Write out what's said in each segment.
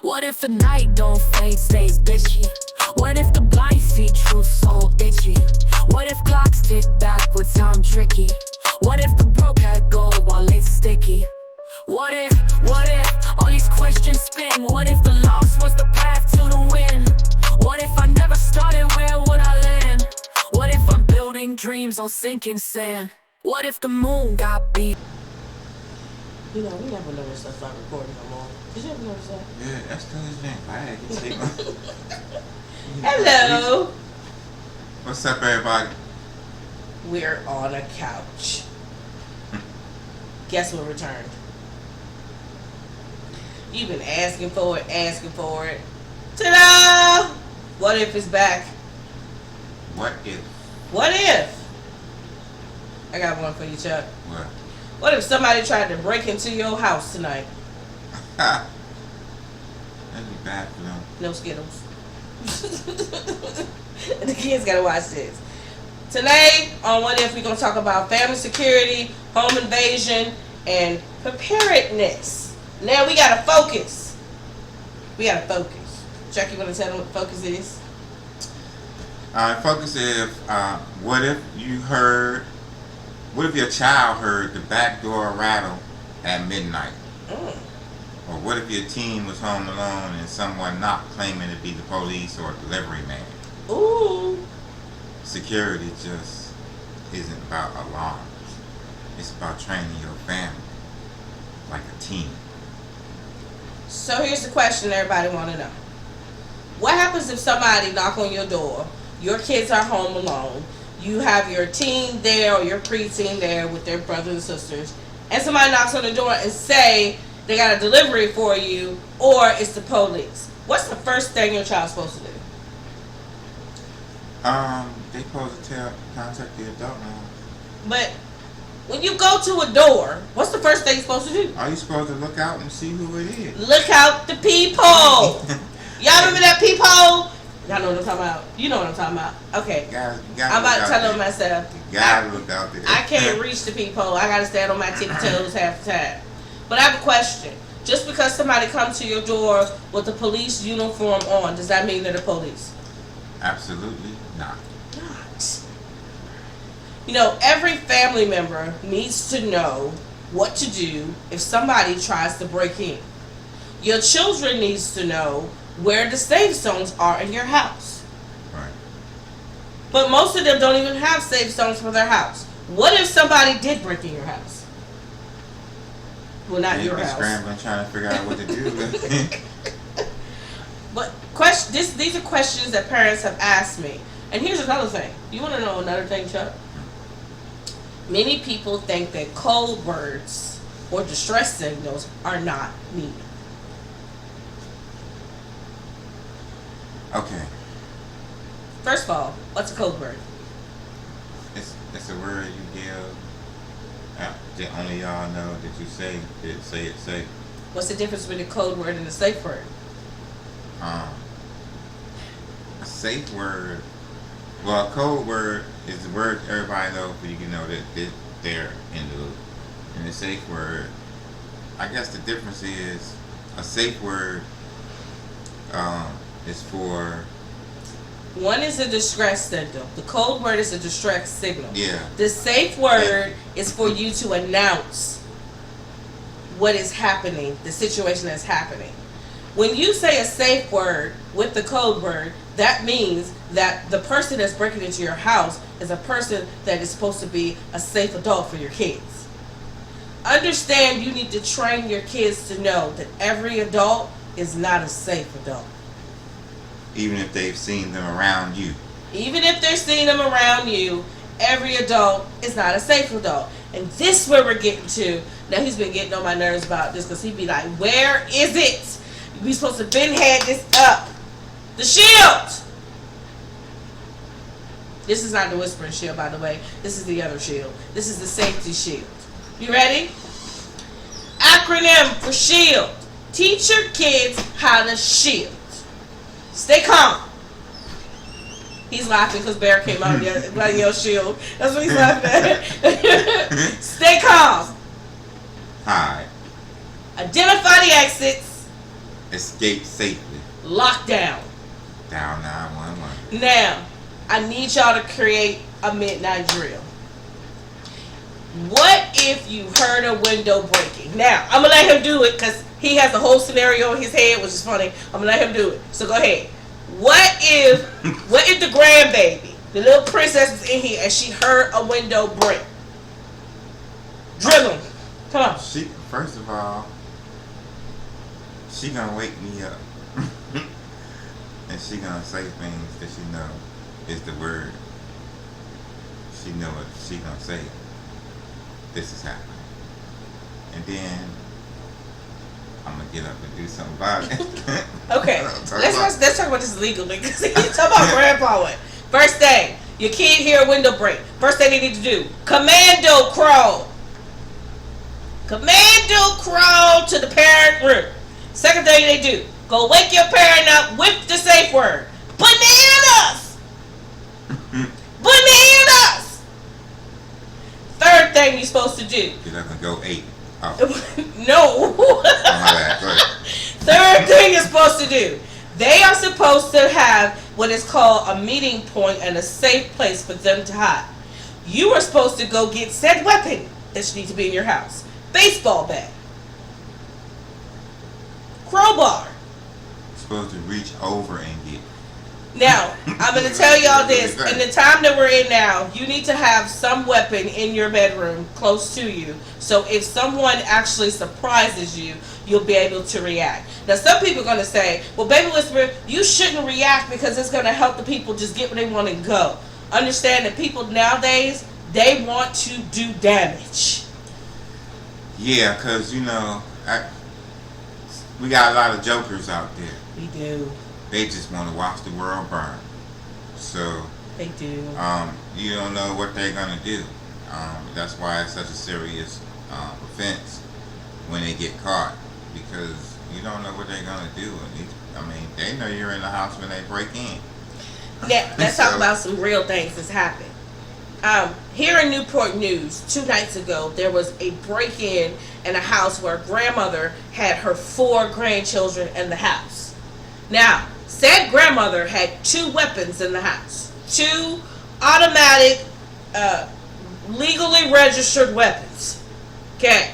What if the night don't fade, stays bitchy? What if the blind see true soul itchy? What if clocks tick backwards, sound tricky? What if the broke had gold while it's sticky? What if all these questions spin? What if the loss was the path to the win? What if I never started, where would I land? What if I'm building dreams on sinking sand? What if the moon got beat? You know, we never know when stuff's not recording no more. Did you ever notice that? Yeah, that's because it's been quiet. You take my... Hello. What's up, everybody? We're on a couch. Guess what returned? You've been asking for it. Ta-da! What if it's back? What if? What if? I got one for you, Chuck. What? What if somebody tried to break into your house tonight? That'd be bad for them. No Skittles. The kids gotta watch this. Today on What If, we're gonna talk about family security, home invasion, and preparedness. Now we gotta focus. Chuck, you wanna tell them what focus is? Focus is, what if your child heard the back door rattle at midnight? Or what if your teen was home alone and someone knocked claiming to be the police or a delivery man? Ooh. Security just isn't about alarms. It's about training your family like a team. So here's the question everybody want to know. What happens if somebody knock on your door, your kids are home alone, you have your teen there or your preteen there with their brothers and sisters, and somebody knocks on the door and say they got a delivery for you or it's the police? What's the first thing your child's supposed to do? They supposed to contact the adult now. But when you go to a door, what's the first thing you're supposed to do? Are you supposed to look out and see who it is? Look out the peephole. Y'all remember that peephole? Y'all know what I'm talking about. You know what I'm talking about. Okay. I'm about to tell them myself. You gotta look out there. I can't reach the peephole. I gotta stand on my tippy toes half the time. But I have a question. Just because somebody comes to your door with a police uniform on, does that mean they're the police? Absolutely not. You know, every family member needs to know what to do if somebody tries to break in. Your children needs to know where the safe zones are in your house. Right. But most of them don't even have safe zones for their house. What if somebody did break in your house? Well, not your house. Scrambling, trying to figure out what to do. But these are questions that parents have asked me. And here's another thing. You want to know another thing, Chuck? Many people think that code words or distress signals are not needed. Okay. First of all, what's a code word? It's a word you give. That only y'all know that you say it safe. What's the difference between a code word and a safe word? A safe word. Well, a code word is the word everybody knows, but you can know that they're in the loop. And a safe word, I guess the difference is a safe word is for... One is a distress signal. The code word is a distress signal. Yeah. The safe word is for you to announce what is happening, the situation that's happening. When you say a safe word with the code word, that means that the person that's breaking into your house is a person that is supposed to be a safe adult for your kids. Understand, you need to train your kids to know that every adult is not a safe adult. Even if they've seen them around you. Even if they're seeing them around you, every adult is not a safe adult. And this is where we're getting to. Now, he's been getting on my nerves about this because he'd be like, where is it? We supposed to been had this up. The shield! This is not the whispering shield, by the way. This is the other shield. This is the safety shield. You ready? Acronym for shield. Teach your kids how to shield. Stay calm. He's laughing because Bear came out like your shield. That's what he's laughing at. Stay calm. Hi. Identify the exits. escape safely. Lockdown. Down 911. Now, I need y'all to create a midnight drill. What if you heard a window breaking? Now, I'm going to let him do it because he has a whole scenario in his head, which is funny. I'm going to let him do it. So go ahead. What if the grandbaby, the little princess was in here and she heard a window break? Drill him. Come on. First of all, she gonna wake me up. And she gonna say things that she know is the word. She know what she gonna say. This is happening. And then I'm gonna get up and do something about it. Okay, let's talk about this legally because he's talking about grandpa. First thing, your kid hear a window break. First thing they need to do, commando crawl. Commando crawl to the parent room. Second thing they do, go wake your parent up with the safe word. Bananas! Bananas! Third thing you're supposed to do. You're not gonna go 8. Oh. No. Oh, my bad. Go ahead. Third thing you're supposed to do. They are supposed to have what is called a meeting point and a safe place for them to hide. You are supposed to go get said weapon that you need to be in your house. Baseball bat. Crowbar. Supposed to reach over and get. Now, I'm going to tell y'all this. In the time that we're in now, you need to have some weapon in your bedroom close to you. So if someone actually surprises you, you'll be able to react. Now, some people are going to say, well, Baby Whisperer, you shouldn't react because it's going to help the people just get where they want to go. Understand that people nowadays, they want to do damage. Yeah, because, you know, we got a lot of jokers out there. We do. They just want to watch the world burn. So They do. You don't know what they're gonna do. That's why it's such a serious offense when they get caught, because you don't know what they're gonna do. And they know you're in the house when they break in. Now, let's talk about some real things that's happened. Here in Newport News, 2 nights ago, there was a break-in in a house where a grandmother had her 4 grandchildren in the house. Now, said grandmother had 2 weapons in the house. 2 automatic, legally registered weapons. Okay.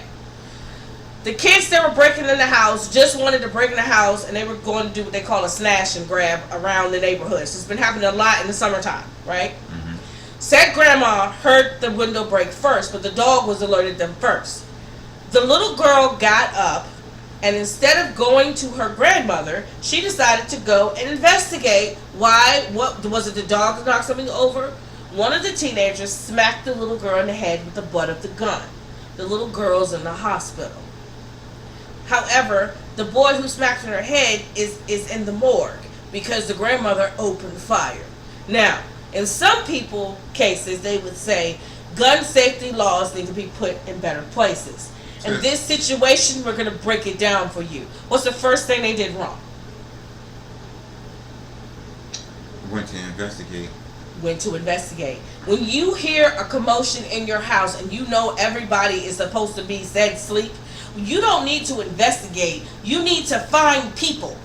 The kids that were breaking in the house just wanted to break in the house, and they were going to do what they call a snatch and grab around the neighborhood. So it's been happening a lot in the summertime, right? Mm-hmm. Said grandma heard the window break first, but the dog was alerted them first. The little girl got up, and instead of going to her grandmother, she decided to go and investigate why. What was it? The dog that knocked something over? One of the teenagers smacked the little girl in the head with the butt of the gun. The little girl's in the hospital. However, the boy who smacked her in her head is in the morgue because the grandmother opened fire. Now, in some people cases, they would say gun safety laws need to be put in better places. In this situation, we're going to break it down for you. What's the first thing they did wrong? Went to investigate. Went to investigate. When you hear a commotion in your house and you know everybody is supposed to be said sleep, you don't need to investigate. You need to find people.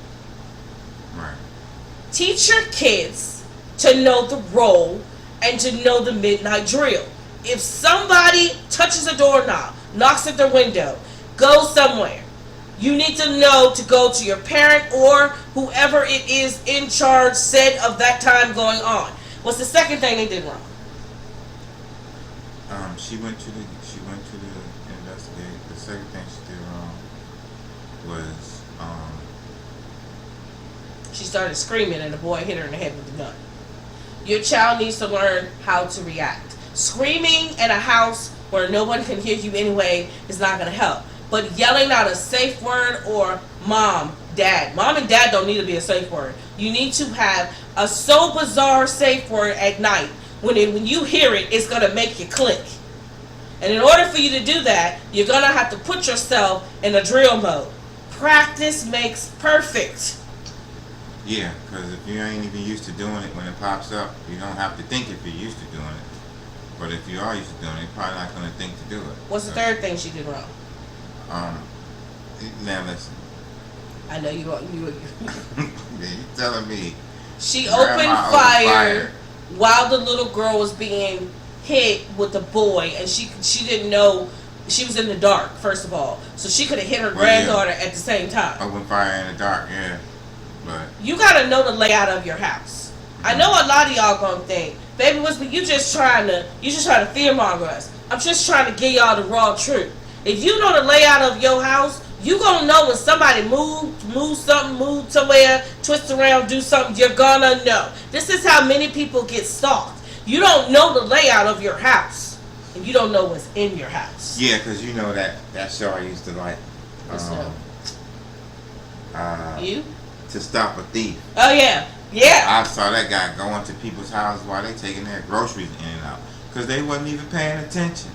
Right. Teach your kids to know the role and to know the midnight drill. If somebody touches a doorknob, knocks at the window, go somewhere, you need to know to go to your parent or whoever it is in charge said of that time going on. What's the second thing they did wrong? She went to the investigate. The second thing she did wrong was she started screaming and the boy hit her in the head with the gun. Your child needs to learn how to react. Screaming in a house where no one can hear you anyway is not going to help. But yelling out a safe word or mom, dad. Mom and dad don't need to be a safe word. You need to have a so bizarre safe word at night. When you hear it, it's going to make you click. And in order for you to do that, you're going to have to put yourself in a drill mode. Practice makes perfect. Yeah, because if you ain't even used to doing it when it pops up, you don't have to think if you're used to doing it. But if you are used to doing it, you're probably not going to think to do it. What's the third thing she did wrong? Now listen. I know you. You telling me? She Grandma opened opened fire while the little girl was being hit with the boy, and she didn't know she was in the dark. First of all, so she could have hit her Well, yeah. granddaughter at the same time. Open fire in the dark, yeah. But You gotta know the layout of your house. I know a lot of y'all gonna think, baby Whisper, you just trying to fearmonger us. I'm just trying to give y'all the raw truth. If you know the layout of your house, you gonna know when somebody move something, move somewhere, twist around, do something. You're gonna know. This is how many people get stalked. You don't know the layout of your house, and you don't know what's in your house. yeah, because you know that show I used to like. What's that? You? To stop a thief. Oh yeah, yeah. I saw that guy going to people's houses while they taking their groceries in and out because they wasn't even paying attention.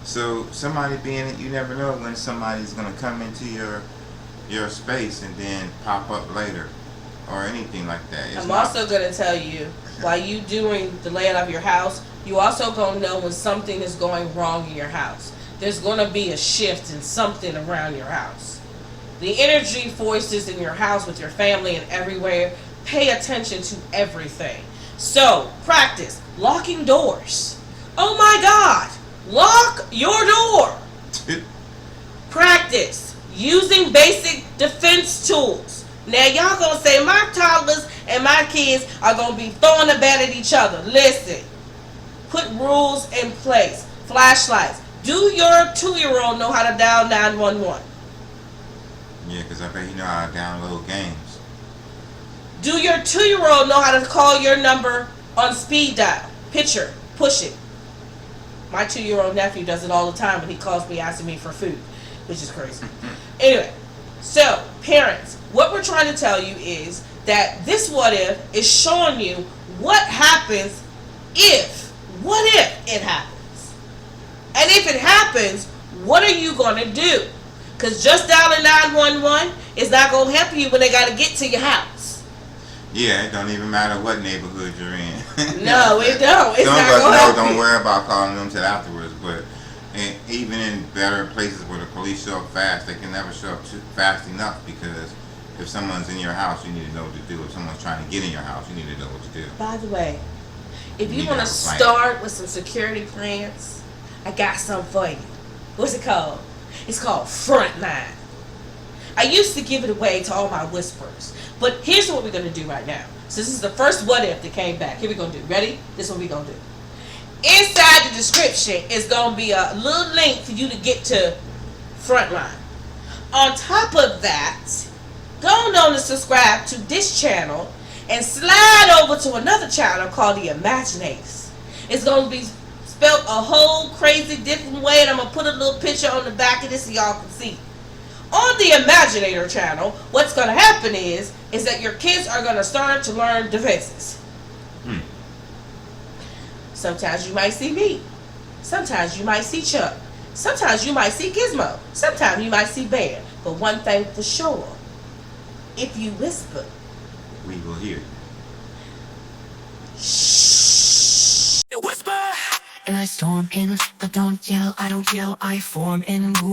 So somebody being it, you never know when somebody's gonna come into your space and then pop up later or anything like that. I'm also gonna tell you, while you doing the layout of your house, you also gonna know when something is going wrong in your house. There's gonna be a shift in something around your house. The energy forces in your house with your family and everywhere. Pay attention to everything. So practice locking doors. Oh my God! Lock your door. Practice using basic defense tools. Now y'all gonna say my toddlers and my kids are gonna be throwing the bat at each other. Listen, put rules in place. Flashlights. Do your 2-year-old know how to dial 911? Yeah, because I bet you know how to download games. Do your 2-year-old know how to call your number on speed dial? Picture, push it. My 2-year-old nephew does it all the time when he calls me asking me for food, which is crazy. Anyway, so parents, what we're trying to tell you is that this what if is showing you what happens what if it happens. And if it happens, what are you going to do? Because just dialing 911 is not going to help you when they got to get to your house. Yeah, it don't even matter what neighborhood you're in. No, it don't. It's Some not of us going to help don't you. worry about calling them till afterwards, but even in better places where the police show up fast, they can never show up fast enough because if someone's in your house, you need to know what to do. If someone's trying to get in your house, you need to know what to do. By the way, if you need want to to have a plan. start with some security plans, I got something for you. What's it called? It's called Frontline. I used to give it away to all my whispers, but here's what we're going to do right now. So this is the first what if that came back. Here we're going to do. Ready? This is what we're going to do. Inside the description is going to be a little link for you to get to Frontline. On top of that, go on to subscribe to this channel and slide over to another channel called The Imaginators. It's going to be spelled a whole crazy different way, and I'm going to put a little picture on the back of this so y'all can see. On the Imaginator channel, what's going to happen is that your kids are going to start to learn defenses. Sometimes you might see me. Sometimes you might see Chuck. Sometimes you might see Gizmo. Sometimes you might see Bear. But one thing for sure, if you whisper, We will hear. Whisper. And I storm in, but don't yell, I don't yell, I form and move.